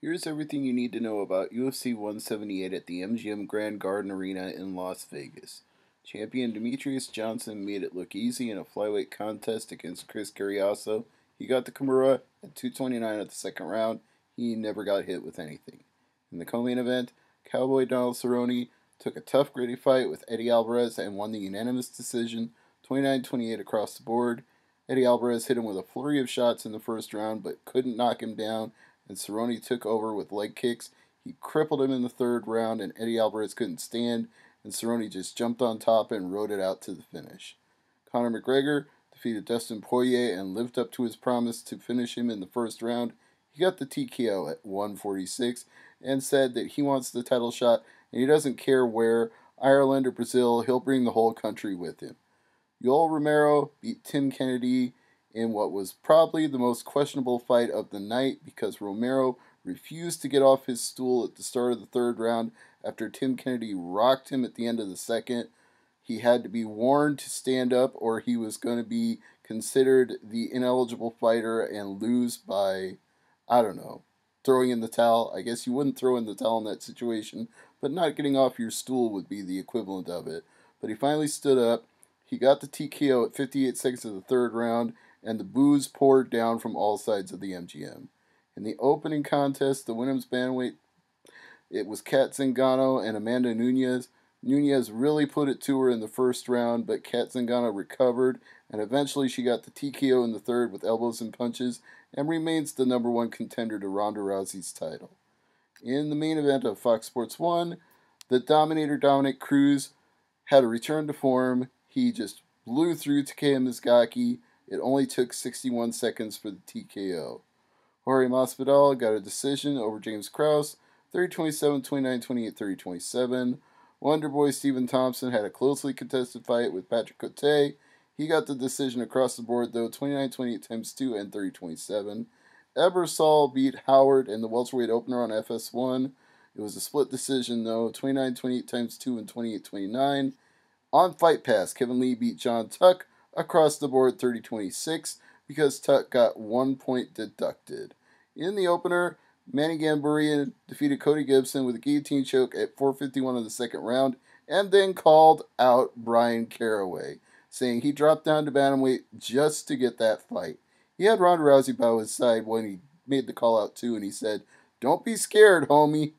Here's everything you need to know about UFC 178 at the MGM Grand Garden Arena in Las Vegas. Champion Demetrious Johnson made it look easy in a flyweight contest against Chris Cariaso. He got the kimura at 229 at the second round. He never got hit with anything. In the co-main event, Cowboy Cerrone took a tough, gritty fight with Eddie Alvarez and won the unanimous decision, 29-28 across the board. Eddie Alvarez hit him with a flurry of shots in the first round, but couldn't knock him down, and Cerrone took over with leg kicks. He crippled him in the third round, and Eddie Alvarez couldn't stand, and Cerrone just jumped on top and rode it out to the finish. Conor McGregor defeated Dustin Poirier and lived up to his promise to finish him in the first round. He got the TKO at 146 and said that he wants the title shot and he doesn't care where, Ireland or Brazil, he'll bring the whole country with him. Yoel Romero beat Tim Kennedy in what was probably the most questionable fight of the night because Romero refused to get off his stool at the start of the third round after Tim Kennedy rocked him at the end of the second. He had to be warned to stand up or he was going to be considered the ineligible fighter and lose by, I don't know, throwing in the towel. I guess you wouldn't throw in the towel in that situation, but not getting off your stool would be the equivalent of it. But he finally stood up. He got the TKO at 58 seconds of the third round, and the boos poured down from all sides of the MGM. In the opening contest, the women's bantamweight, it was Kat Zingano and Amanda Nunes. Nunes really put it to her in the first round, but Kat Zingano recovered, and eventually she got the TKO in the third with elbows and punches, and remains the number one contender to Ronda Rousey's title. In the main event of Fox Sports 1, the Dominator Dominick Cruz had a return to form. He just blew through Takeya Mizugaki. It only took 61 seconds for the TKO. Jorge Masvidal got a decision over James Krause, 30-27, 29-28, 30-27. Wonderboy Stephen Thompson had a closely contested fight with Patrick Cote. He got the decision across the board, though, 29-28 times 2 and 30-27. Ebersol beat Howard in the welterweight opener on FS1. It was a split decision, though, 29-28 times 2 and 28-29. On Fight Pass, Kevin Lee beat John Tuck across the board 30-26 because Tuck got 1 point deducted. In the opener, Manvel Gamburyan defeated Cody Gibson with a guillotine choke at 4:51 of the second round and then called out Bryan Caraway, saying he dropped down to bantamweight just to get that fight. He had Ronda Rousey by his side when he made the call out too, and he said, "Don't be scared, homie."